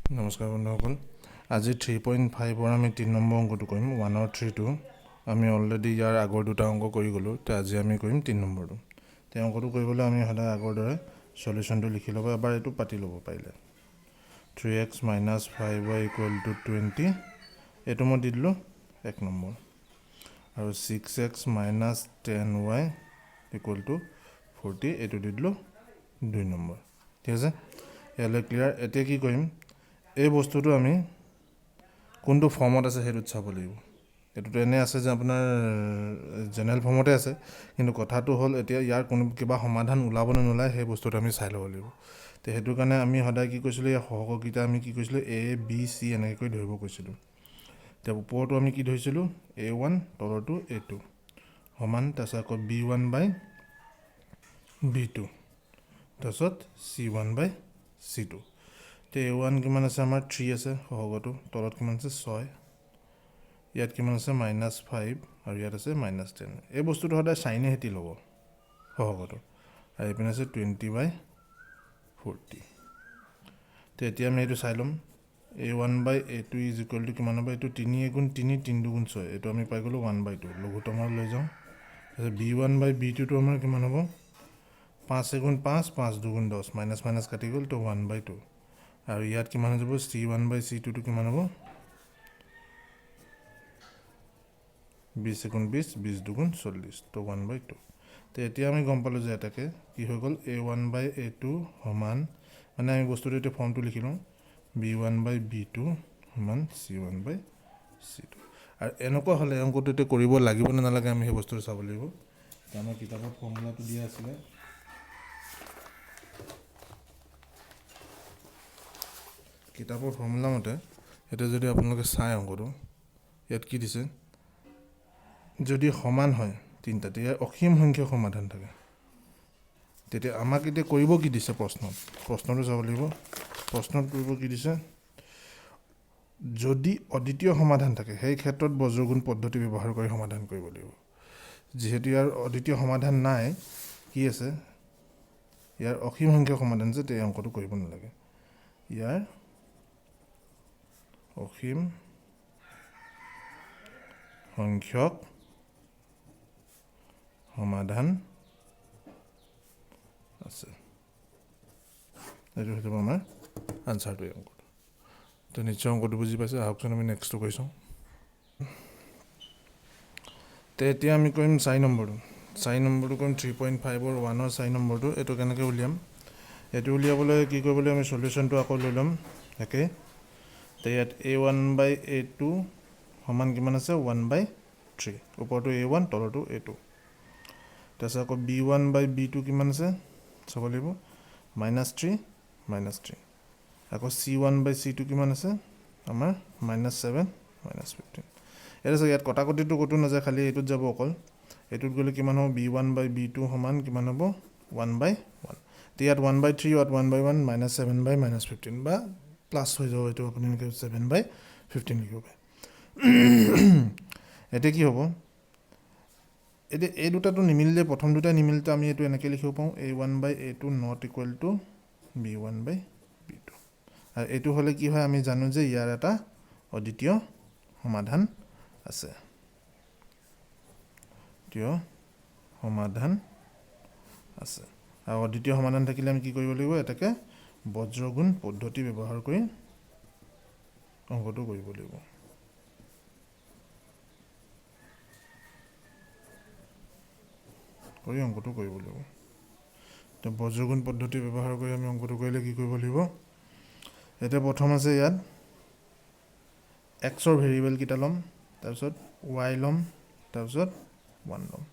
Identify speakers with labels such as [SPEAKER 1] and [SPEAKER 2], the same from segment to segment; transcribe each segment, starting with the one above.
[SPEAKER 1] নমস্কাৰ বন্ধুসকল, আজি 3.5 আমি 3 নম্বৰ অংকটো কৰিম। 1 আৰু 3টো আমি অলৰেডি ইয়াৰ আগৰ দুটা অংক কৰি গ'লোঁ। তো আজি আমি কৰিম 3 নম্বৰটো। এই অংকটো কৰিবলৈ আমি সদায় আগৰ দৰে সলিউশ্যনটো লিখি ল'ব, এবাৰ এইটো পাতি ল'ব পাৰিলে। 3x - 5y = 20, এইটো মই দি দিলোঁ 1 নম্বৰ। আৰু 6x - 10y = 40, এইটো দি দিলোঁ 2 নম্বৰ। ঠিক আছে, ইয়ালৈ ক্লিয়াৰ। এতিয়া কি কৰিম, এই বস্তুটো আমি কোনটো ফৰ্মত আছে সেইটোত চাব লাগিব। এইটোতো এনে আছে যে আপোনাৰ জেনেৰেল ফৰ্মতে আছে, কিন্তু কথাটো হ'ল এতিয়া ইয়াৰ কোনো কিবা সমাধান ওলাব নে নোলায় সেই বস্তুটো আমি চাই ল'ব লাগিব। তো সেইটো কাৰণে আমি সদায় কি কৈছিলোঁ, এই সহগকেইটা আমি কি কৈছিলোঁ, A, B, C এনেকৈ কৰি ধৰিব কৈছিলোঁ। এতিয়া ওপৰতো আমি কি ধৰিছিলোঁ, A1, তলৰটো A2 সমান, তাৰপিছত আকৌ B1/B2, তাৰপিছত C1/C2। তো A1 কিমান আছে আমাৰ 3 আছে, সহগটো তলত কিমান আছে 6, ইয়াত কিমান আছে -5 আৰু ইয়াত আছে -10। এই বস্তুটো সদায় চাইনে হেতি ল'ব সহগটো, আৰু এইপিনে আছে 20/40। তো এতিয়া আমি এইটো চাই ল'ম। A1/A2 = কিমান হ'ব, এইটো 3 × 3, 3 × 2 = 6, এইটো আমি পাই গ'লোঁ 1/2, লঘুত্তম আৰু লৈ যাওঁ। তাৰপিছত B1/B2টো আমাৰ কিমান হ'ব, 5 × 5, 5 × 2 = 10, মাইনাছ মাইনাছ কাটি গ'ল, তো 1/2। আৰু ইয়াত কিমান হৈ যাব, C1/C2টো কিমান হ'ব, 20 × 20, 20 × 2 = 40, তো 1/2। তো এতিয়া আমি গম পালোঁ যে এটাকে কি হৈ গ'ল, A1/A2 সমান, মানে আমি বস্তুটো এতিয়া ফৰ্মটো লিখি লওঁ, B1/B2 সমান C1/C2। আৰু এনেকুৱা হ'লে অংকটো এতিয়া কৰিব লাগিব নে নালাগে আমি সেই বস্তুটো চাব লাগিব। আমাৰ কিতাপত ফৰ্মুলাটো দিয়া আছিলে, কিতাপৰ ফৰ্মুলা মতে এতিয়া যদি আপোনালোকে চাই অংকটো, ইয়াত কি দিছে, যদি সমান হয় তিনিটা, তেতিয়া অসীম সংখ্যক সমাধান থাকে। তেতিয়া আমাক এতিয়া কৰিব কি দিছে, প্ৰশ্নটো চাব লাগিব। প্ৰশ্নত কৰিব কি দিছে, যদি অদ্বিতীয় সমাধান থাকে সেই ক্ষেত্ৰত বজ্ৰগুণ পদ্ধতি ব্যৱহাৰ কৰি সমাধান কৰিব লাগিব। যিহেতু ইয়াৰ অদ্বিতীয় সমাধান নাই, কি আছে, ইয়াৰ অসীম সংখ্যক সমাধান যে, এই অংকটো কৰিব নালাগে। ইয়াৰ অসীম সংখ্যক সমাধান আছে, এইটো হৈ যাব আমাৰ আনচাৰটো এই অংকটো। তো নিশ্চয় অংকটো বুজি পাইছে, আহকচোন আমি নেক্সটটো কৰি চাওঁ। তো এতিয়া আমি কৰিম 4 নম্বৰটো। 4 নম্বৰটো কৰিম 3.5ৰ 1ৰ 4 নম্বৰটো। এইটো কেনেকৈ উলিয়াম, এইটো উলিয়াবলৈ কি কৰিব লাগিব, আমি সলিউশ্যনটো আকৌ লৈ ল'ম একে। তো ইয়াত A1/A2 সমান কিমান আছে, 1/3, ওপৰটো A1 তলৰটো A2। তাৰপিছত আকৌ B1/B2 কিমান আছে চাব লাগিব, -3, -3। আকৌ C1/C2 কিমান আছে আমাৰ, -7, -15। এইটো চাগে ইয়াত কটাকটিটো ক'তো নাযায়, খালি এইটোত যাব অকল। এইটোত গ'লে কিমান হ'ব, B1/B2 সমান কিমান হ'ব, 1/1। তো ইয়াত 1/3, ইয়াত 1/1, -7/- 15, বা প্লাছ হৈ যাব, এইটো আপুনি 7/15 লিখিব পাৰে। এতিয়া কি হ'ব, এতিয়া এই দুটাটো নিমিলিলে, প্ৰথম দুটা নিমিলিলে আমি এইটো এনেকৈ লিখিব পাৰোঁ, A1/A2 ≠ B1/B2। আৰু এইটো হ'লে কি হয়, আমি জানো যে ইয়াৰ এটা অদ্বিতীয় সমাধান আছে, আৰু অদ্বিতীয় সমাধান থাকিলে আমি কি কৰিব লাগিব, এটাকে বজ্ৰগুণ পদ্ধতি ব্যৱহাৰ কৰি অংকটো কৰিব লাগিব। তো বজ্ৰগুণ পদ্ধতি ব্যৱহাৰ কৰি আমি অংকটো কৰিলে কি কৰিব লাগিব, এতিয়া প্ৰথম আছে ইয়াত এক্সৰ ভেৰিয়েবলকেইটা ল'ম, তাৰপিছত ৱাই ল'ম, তাৰপিছত 1 ল'ম।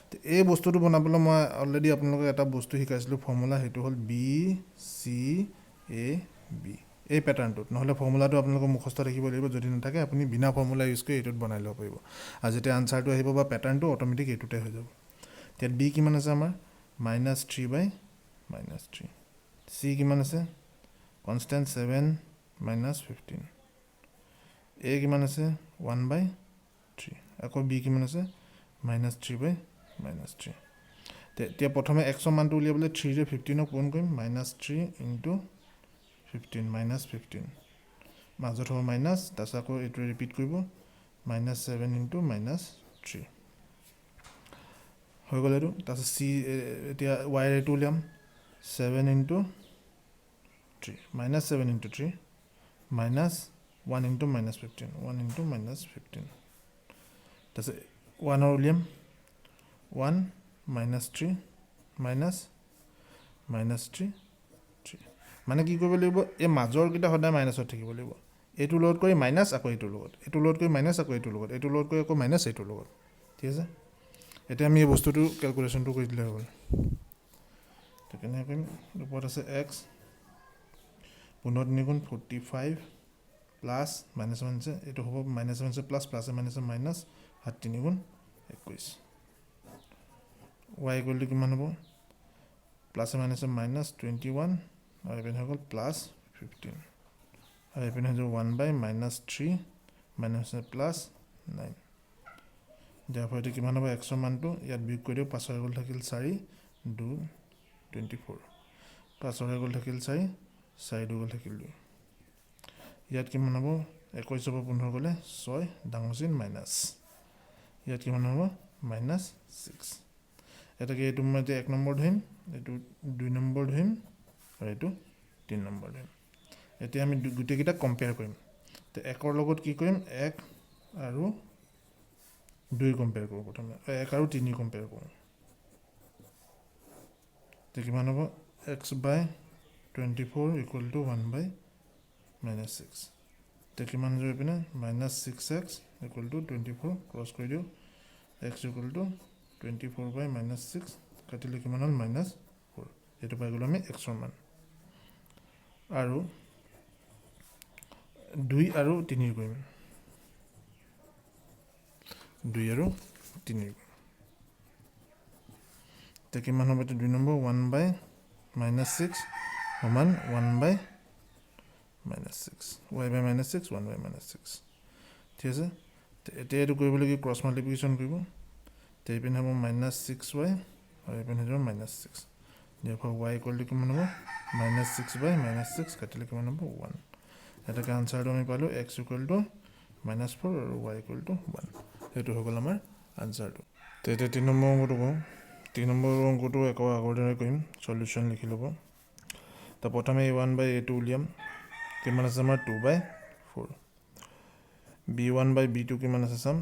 [SPEAKER 1] তো এই বস্তুটো বনাবলৈ মই অলৰেডি আপোনালোকক এটা বস্তু শিকাইছিলোঁ ফৰ্মুলা, সেইটো হ'ল BCAB, এই পেটাৰ্ণটোত। নহ'লে ফৰ্মুলাটো আপোনালোকৰ মুখস্থ থাকিব লাগিব, যদি নাথাকে আপুনি বিনা ফৰ্মুলা ইউজ কৰি এইটোত বনাই ল'ব পাৰিব। আৰু যেতিয়া আনচাৰটো আহিব বা পেটাৰ্ণটো অট'মেটিক এইটোতে হৈ যাব। ইয়াত B কিমান আছে আমাৰ, -3/-3। C কিমান আছে, কনষ্টেণ্ট 7 - 15। A কিমান আছে, 1/3। আকৌ B কিমান আছে, -3/-3। এতিয়া প্ৰথমে এক্সৰ মানটো উলিয়াবলৈ 3 ৰে 15ক পূৰণ কৰিম, -3 × 15 minus 15 মাজত হ'ব মাইনাছ তাৰপিছত আকৌ এইটো ৰিপিট কৰিব -7 into -3 হৈ গ'ল এইটো তাৰপিছত চি এতিয়া ৱাইৰ এইটো উলিয়াম 7 into 3 -7 into 3 -1 into -15 1 into -15 তাৰপিছত 1 উলিয়াম 1 -3 -3 মানে কি কৰিব লাগিব এই মাজৰ কেইটা সদায় মাইনাছত থাকিব লাগিব এইটো লগত কৰি মাইনাছ আকৌ এইটোৰ লগত এইটো লগত কৰি মাইনাছ আকৌ এইটোৰ লগত এইটো লগত কৰি আকৌ মাইনাছ এইটোৰ লগত ঠিক আছে এতিয়া আমি এই বস্তুটো কেলকুলেশ্যনটো কৰি দিলে হ'ল তো কেনেকৈ কৰিম ওপৰত আছে এক্স 15 × 45 প্লাছ মাইনাছ মাইনাছে এইটো হ'ব মাইনাছ মাইনাছে প্লাছ প্লাছে মাইনাছে মাইনাছ 7 3 × 21 ৱাই ইকুৱেল টু কিমান হ'ব প্লাছে মাইনাছে -21 আৰু এইপিনে হৈ গ'ল +15 আৰু এইপিনে হৈ যাব 1/-3 মাইনাছ প্লাছ 9 যাৰ ফলত কিমান হ'ব এক্সৰ মানটো ইয়াত বিয়োগ কৰি দিওঁ 5 হৈ গ'ল থাকিল 4 2 24 5 হৈ গ'ল থাকিল 4 4 2 গ'ল থাকিল 2 ইয়াত কিমান হ'ব 21 হ'ব 15 গ'লে 6 ডাঙৰ চিন মাইনাছ ইয়াত কিমান হ'ব -6 এটাকে এইটো মই এতিয়া 1 নম্বৰ ধৰিম এইটো 2 নম্বৰ ধৰিম আৰু এইটো 3 নম্বৰ ধৰিম এতিয়া আমি গোটেইকেইটা কম্পেয়াৰ কৰিম তো 1ৰ লগত কি কৰিম 1 আৰু 2 কম্পেয়াৰ কৰোঁ প্ৰথমে 1 আৰু 3 কম্পেয়াৰ কৰোঁ তো কিমান হ'ব x/24 = 1/-6 তো কিমান হৈ পিনে -6x = 24 ক্ৰছ কৰি দিওঁ x = 24/-6 কাটিলে কিমান হ'ল -4 এইটো পাই গ'লোঁ আমি এক্সৰ মান আৰু 2 আৰু 3 কৰিম 2 আৰু 3 তো কিমান হ'ব এইটো 2 নম্বৰ 1/-6 সমান 1/-6 y/-6 1/-6 ঠিক আছে তো এতিয়া এইটো কৰিবলৈ কি ক্ৰছ মাল্টিপ্লিকেশ্যন কৰিব তো এইপিনে হ'ব -6y আৰু এইপিনে হ'ব -6 therefore y = কিমান হ'ব -6/-6 কাটিলে কিমান হ'ব 1 এটাকে আনসাৰটো আমি পালোঁ x = -4 আৰু y = 1 সেইটো হৈ গ'ল আমাৰ আনসাৰটো তো এতিয়া 3 নম্বৰ অংকটো কওঁ 3 নম্বৰ অংকটো আকৌ আগৰ দৰে কৰিম সলিউশন লিখি ল'ব তো প্ৰথমে a1/a2 উলিয়াম কিমান আছে আমাৰ 2/4 b1/b2 কিমান আছে চাম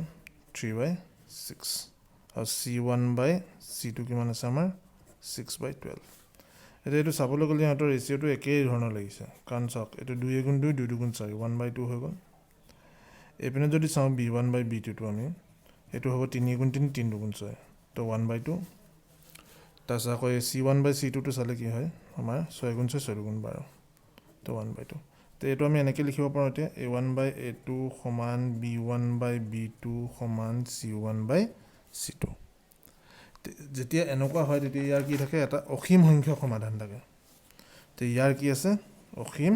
[SPEAKER 1] 3/6 আৰু c1/c2 কিমান আছে আমাৰ 6/12 এতিয়া এইটো চাবলৈ গ'লে ইহঁতৰ ৰেচিঅ'টো একেই ধৰণৰ লাগিছে কাৰণ চাওক এইটো 2 × 2 2 × 4 1/2 হৈ গ'ল এইপিনে যদি চাওঁ b1/b2 আমি এইটো হ'ব 3 × 3 3 × 4 তো 1/2 তাৰপিছত আকৌ c1/c2 চালে কি হয় আমাৰ 6 × 6 6 × 12 তো 1/2 তো এইটো আমি এনেকৈ লিখিব পাৰোঁ এতিয়া a1/a2 সমান b1/b2 সমান c1/c2 যেতিয়া এনেকুৱা হয় তেতিয়া ইয়াৰ কি থাকে এটা অসীম সংখ্যক সমাধান থাকে তো ইয়াৰ কি আছে অসীম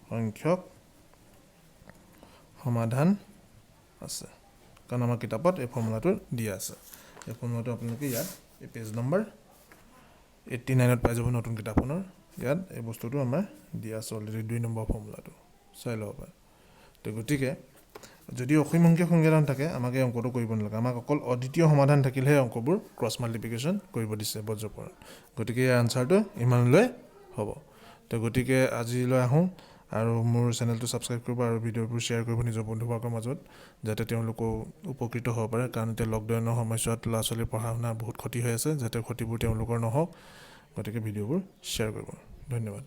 [SPEAKER 1] সংখ্যক সমাধান আছে কাৰণ আমাৰ কিতাপত এই ফৰ্মুলাটো দিয়া আছে এই ফৰ্মুলাটো আপোনালোকে ইয়াত এই পেজ নম্বৰ 89ত পাই যাব নতুন কিতাপখনৰ ইয়াত এই বস্তুটো আমাৰ দিয়া আছে অলৰেডি 2 নম্বৰ ফৰ্মুলাটো চাই ল'ব পাৰে তো গতিকে যদি অসীম সংখ্যক সমাধান থাকে আমাক এই অংকটো কৰিব নালাগে আমাক অকল অদ্বিতীয় সমাধান থাকিলেহে অংকবোৰ ক্ৰছ মাল্টিপ্লিকেশ্যন কৰিব দিছে বজ্ৰপৰত গতিকে এই আনসাৰটো ইমানলৈ হ'ব তো গতিকে আজিলৈ আহোঁ আৰু মোৰ চেনেলটো ছাবস্ক্ৰাইব কৰিব আৰু ভিডিঅ'বোৰ শ্বেয়াৰ কৰিব নিজৰ বন্ধুবৰ্গৰ মাজত যাতে তেওঁলোকো উপকৃত হ'ব পাৰে কাৰণ এতিয়া লকডাউনৰ সময়ছোৱাত ল'ৰা ছোৱালীৰ পঢ়া শুনা বহুত ক্ষতি হৈ আছে যাতে ক্ষতিবোৰ তেওঁলোকৰ নহওক গতিকে ভিডিঅ'বোৰ শ্বেয়াৰ কৰিব ধন্যবাদ